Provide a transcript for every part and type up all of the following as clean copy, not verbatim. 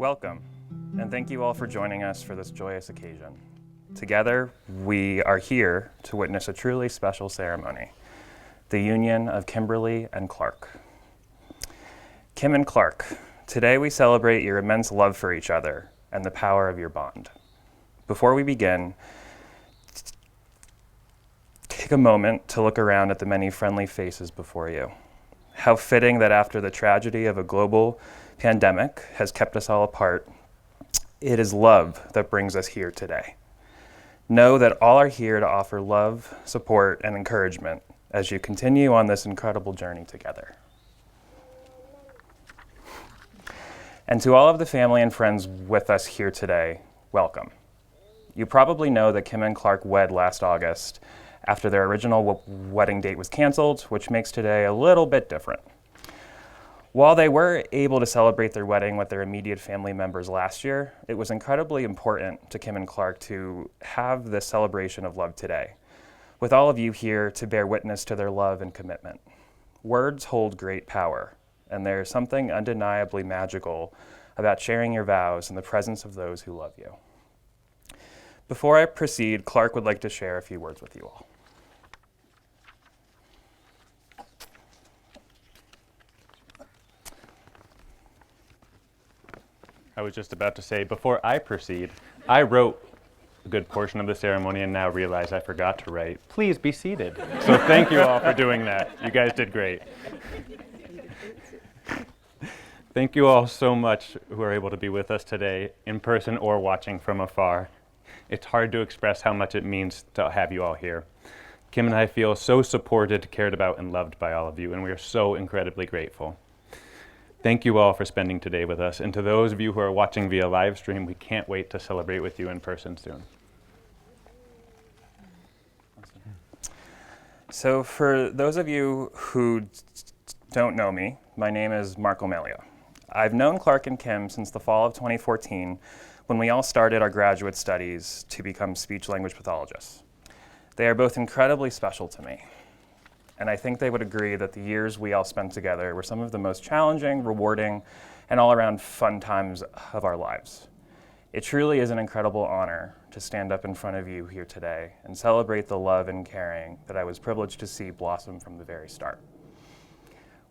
Welcome, and thank you all for joining us for this joyous occasion. Together, we are here to witness a truly special ceremony, the union of Kimberly and Clark. Kim and Clark, today we celebrate your immense love for each other and the power of your bond. Before we begin, take a moment to look around at the many friendly faces before you. How fitting that after the tragedy of a global pandemic has kept us all apart, it is love that brings us here today. Know that all are here to offer love, support, and encouragement as you continue on this incredible journey together. And to all of the family and friends with us here today, welcome. You probably know that Kim and Clark wed last August after their original wedding date was canceled, which makes today a little bit different. While they were able to celebrate their wedding with their immediate family members last year, it was incredibly important to Kim and Clark to have this celebration of love today, with all of you here to bear witness to their love and commitment. Words hold great power, and there is something undeniably magical about sharing your vows in the presence of those who love you. Before I proceed, Clark would like to share a few words with you all. I was just about to say, before I proceed, I wrote a good portion of the ceremony and now realize I forgot to write. Please be seated. So thank you all for doing that. You guys did great. Thank you all so much who are able to be with us today, in person or watching from afar. It's hard to express how much it means to have you all here. Kim and I feel so supported, cared about, and loved by all of you, and we are so incredibly grateful. Thank you all for spending today with us, and to those of you who are watching via live stream, we can't wait to celebrate with you in person soon. So for those of you who don't know me, my name is Marco Melio. I've known Clark and Kim since the fall of 2014, when we all started our graduate studies to become speech-language pathologists. They are both incredibly special to me. And I think they would agree that the years we all spent together were some of the most challenging, rewarding, and all-around fun times of our lives. It truly is an incredible honor to stand up in front of you here today and celebrate the love and caring that I was privileged to see blossom from the very start.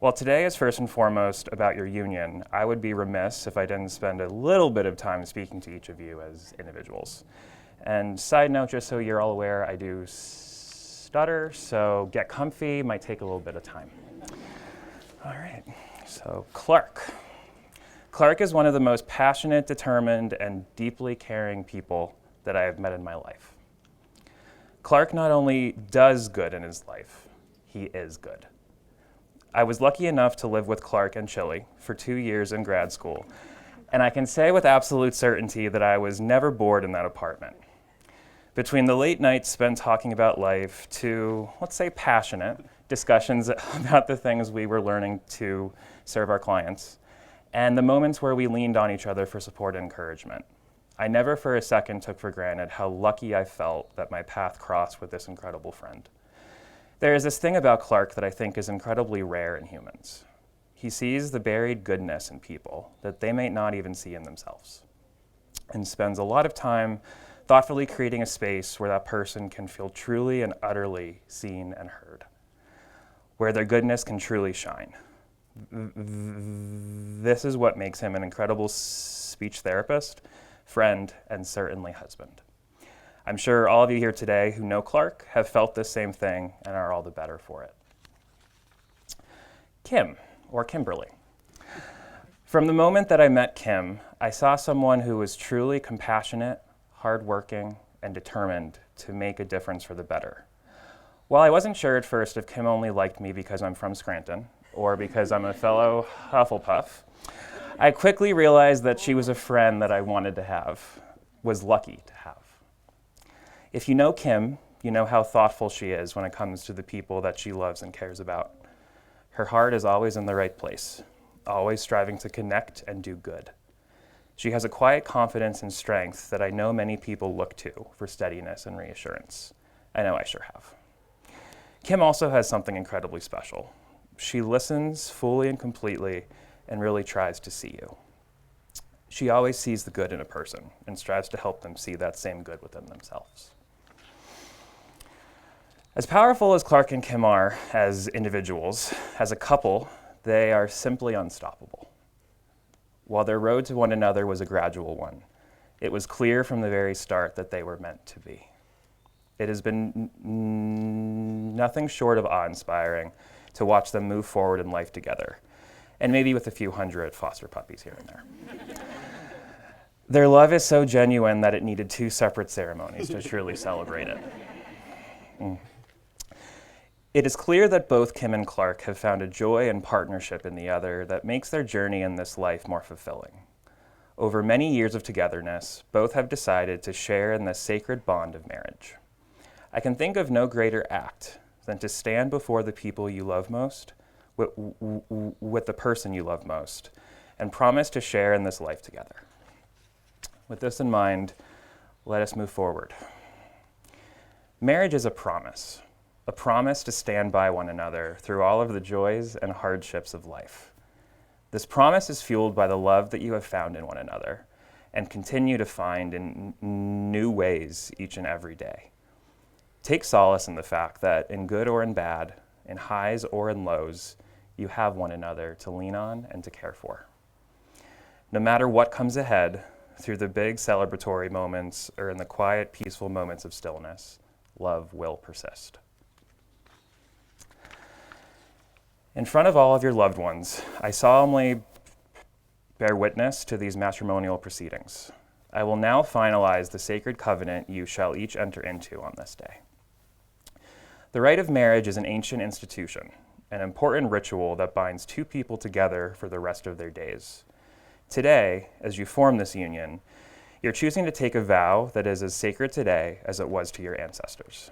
While today is first and foremost about your union, I would be remiss if I didn't spend a little bit of time speaking to each of you as individuals. And side note, just so you're all aware, I do stutter, so get comfy, might take a little bit of time. All right, so Clark. Clark is one of the most passionate, determined, and deeply caring people that I have met in my life. Clark not only does good in his life, he is good. I was lucky enough to live with Clark and Chili for 2 years in grad school, and I can say with absolute certainty that I was never bored in that apartment. Between the late nights spent talking about life to, let's say, passionate discussions about the things we were learning to serve our clients, and the moments where we leaned on each other for support and encouragement, I never for a second took for granted how lucky I felt that my path crossed with this incredible friend. There is this thing about Clark that I think is incredibly rare in humans. He sees the buried goodness in people that they may not even see in themselves, and spends a lot of time thoughtfully creating a space where that person can feel truly and utterly seen and heard, where their goodness can truly shine. This is what makes him an incredible speech therapist, friend, and certainly husband. I'm sure all of you here today who know Clark have felt this same thing and are all the better for it. Kim, or Kimberly. From the moment that I met Kim, I saw someone who was truly compassionate, hardworking, and determined to make a difference for the better. While I wasn't sure at first if Kim only liked me because I'm from Scranton or because I'm a fellow Hufflepuff, I quickly realized that she was a friend that I wanted to have, was lucky to have. If you know Kim, you know how thoughtful she is when it comes to the people that she loves and cares about. Her heart is always in the right place, always striving to connect and do good. She has a quiet confidence and strength that I know many people look to for steadiness and reassurance. I know I sure have. Kim also has something incredibly special. She listens fully and completely and really tries to see you. She always sees the good in a person and strives to help them see that same good within themselves. As powerful as Clark and Kim are as individuals, as a couple, they are simply unstoppable. While their road to one another was a gradual one, it was clear from the very start that they were meant to be. It has been nothing short of awe-inspiring to watch them move forward in life together, and maybe with a few hundred foster puppies here and there. Their love is so genuine that it needed 2 separate ceremonies to truly celebrate it. It is clear that both Kim and Clark have found a joy and partnership in the other that makes their journey in this life more fulfilling. Over many years of togetherness, both have decided to share in the sacred bond of marriage. I can think of no greater act than to stand before the people you love most, with the person you love most, and promise to share in this life together. With this in mind, let us move forward. Marriage is a promise to stand by one another through all of the joys and hardships of life. This promise is fueled by the love that you have found in one another and continue to find in new ways each and every day. Take solace in the fact that in good or in bad, in highs or in lows, you have one another to lean on and to care for. No matter what comes ahead, through the big celebratory moments or in the quiet, peaceful moments of stillness, love will persist. In front of all of your loved ones, I solemnly bear witness to these matrimonial proceedings. I will now finalize the sacred covenant you shall each enter into on this day. The rite of marriage is an ancient institution, an important ritual that binds 2 people together for the rest of their days. Today, as you form this union, you're choosing to take a vow that is as sacred today as it was to your ancestors.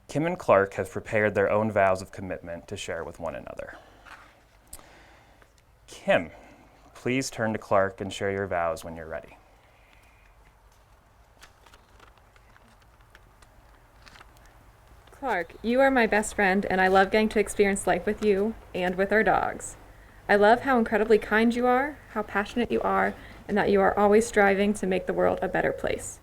Kim and Clark have prepared their own vows of commitment to share with one another. Kim, please turn to Clark and share your vows when you're ready. Clark, you are my best friend, and I love getting to experience life with you and with our dogs. I love how incredibly kind you are, how passionate you are, and that you are always striving to make the world a better place.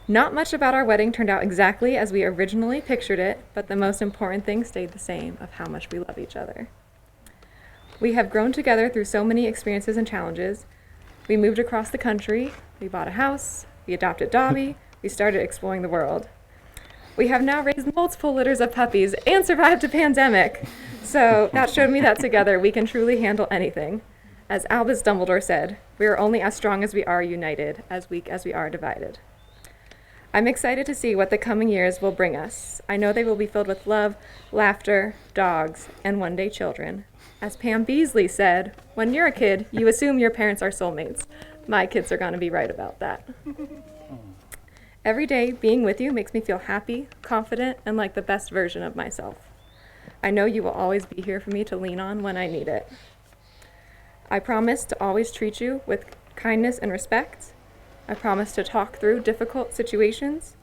Not much about our wedding turned out exactly as we originally pictured it, but the most important thing stayed the same, of how much we love each other. We have grown together through so many experiences and challenges. We moved across the country, we bought a house, we adopted Dobby, we started exploring the world. We have now raised multiple litters of puppies and survived a pandemic. So that showed me that together we can truly handle anything. As Albus Dumbledore said, we are only as strong as we are united, as weak as we are divided. I'm excited to see what the coming years will bring us. I know they will be filled with love, laughter, dogs, and one day children. As Pam Beasley said, when you're a kid, you assume your parents are soulmates. My kids are going to be right about that. Every day, being with you makes me feel happy, confident, and like the best version of myself. I know you will always be here for me to lean on when I need it. I promise to always treat you with kindness and respect. I promise to talk through difficult situations.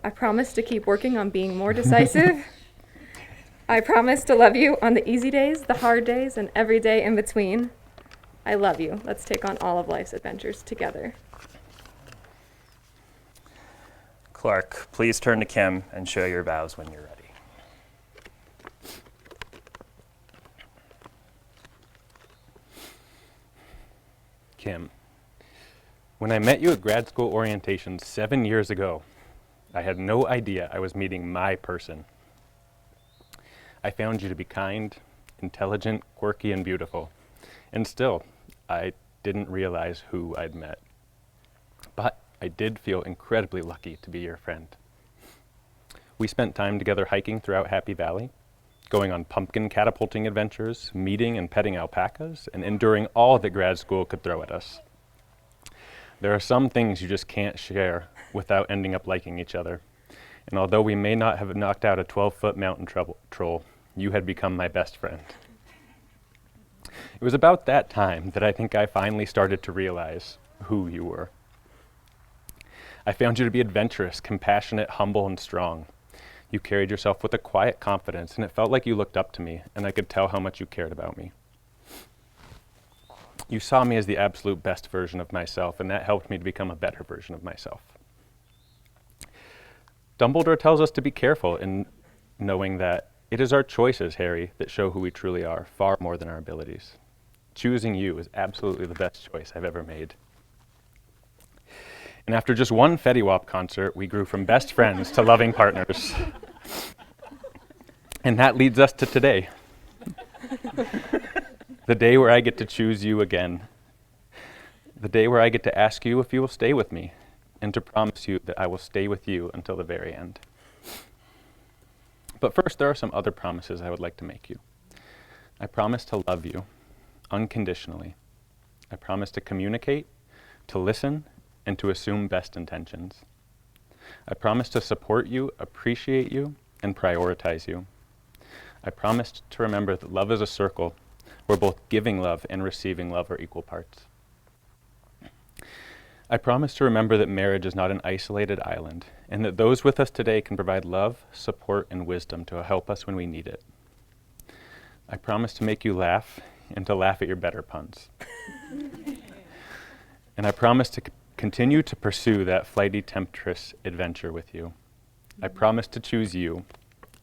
I promise to keep working on being more decisive. I promise to love you on the easy days, the hard days, and every day in between. I love you. Let's take on all of life's adventures together. Clark, please turn to Kim and share your vows when you're ready. Kim, when I met you at grad school orientation 7 years ago, I had no idea I was meeting my person. I found you to be kind, intelligent, quirky, and beautiful. And still, I didn't realize who I'd met. But I did feel incredibly lucky to be your friend. We spent time together hiking throughout Happy Valley, going on pumpkin catapulting adventures, meeting and petting alpacas, and enduring all that grad school could throw at us. There are some things you just can't share without ending up liking each other. And although we may not have knocked out a 12-foot mountain troll, you had become my best friend. It was about that time that I think I finally started to realize who you were. I found you to be adventurous, compassionate, humble, and strong. You carried yourself with a quiet confidence, and it felt like you looked up to me, and I could tell how much you cared about me. You saw me as the absolute best version of myself, and that helped me to become a better version of myself. Dumbledore tells us to be careful in knowing that it is our choices, Harry, that show who we truly are, far more than our abilities. Choosing you is absolutely the best choice I've ever made. And after just one Fetty Wap concert, we grew from best friends to loving partners. And that leads us to today. The day where I get to choose you again. The day where I get to ask you if you will stay with me, and to promise you that I will stay with you until the very end. But first, there are some other promises I would like to make you. I promise to love you unconditionally. I promise to communicate, to listen, and to assume best intentions. I promise to support you, appreciate you, and prioritize you. I promise to remember that love is a circle where both giving love and receiving love are equal parts. I promise to remember that marriage is not an isolated island, and that those with us today can provide love, support, and wisdom to help us when we need it. I promise to make you laugh and to laugh at your better puns. And I promise to continue to pursue that flighty temptress adventure with you. I promise to choose you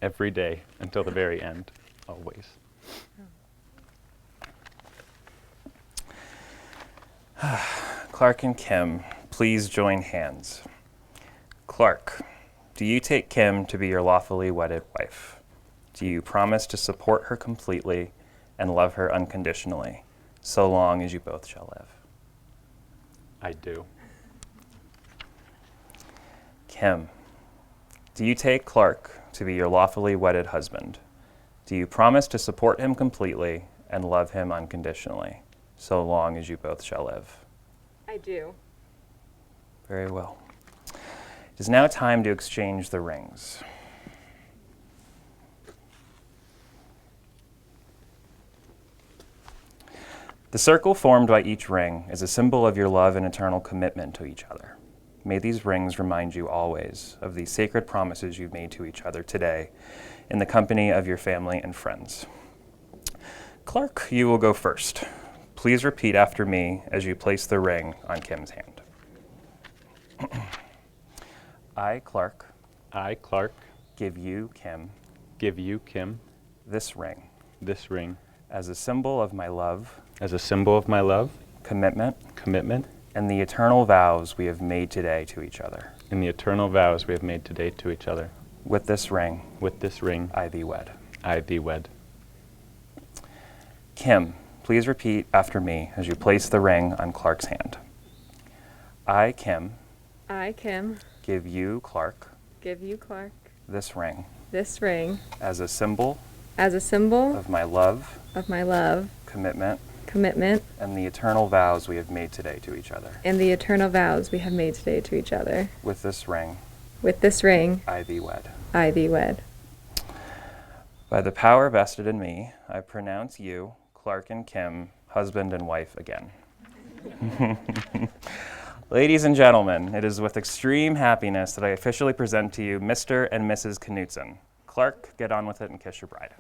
every day until the very end, always. Clark and Kim, please join hands. Clark, do you take Kim to be your lawfully wedded wife? Do you promise to support her completely and love her unconditionally, so long as you both shall live? I do. Kim, do you take Clark to be your lawfully wedded husband? Do you promise to support him completely and love him unconditionally, so long as you both shall live? I do. Very well. It is now time to exchange the rings. The circle formed by each ring is a symbol of your love and eternal commitment to each other. May these rings remind you always of the sacred promises you've made to each other today in the company of your family and friends. Clark, you will go first. Please repeat after me as you place the ring on Kim's hand. I, Clark, I, Clark, give you, Kim, give you, Kim, this ring this ring as a symbol of my love, as a symbol of my love, commitment, commitment, and the eternal vows we have made today to each other. and the eternal vows we have made today to each other. With this ring, With this ring, I thee wed. I thee wed. Kim, please repeat after me as you place the ring on Clark's hand. I, Kim, I, Kim, give you, Clark, give you, Clark, this ring this ring as a symbol as a symbol of my love, of my love, commitment, commitment, and the eternal vows we have made today to each other. and the eternal vows we have made today to each other. With this ring, With this ring, I thee wed. I thee wed. By the power vested in me, I pronounce you, Clark and Kim, husband and wife again. Ladies and gentlemen, it is with extreme happiness that I officially present to you Mr. and Mrs. Knutson. Clark, get on with it and kiss your bride.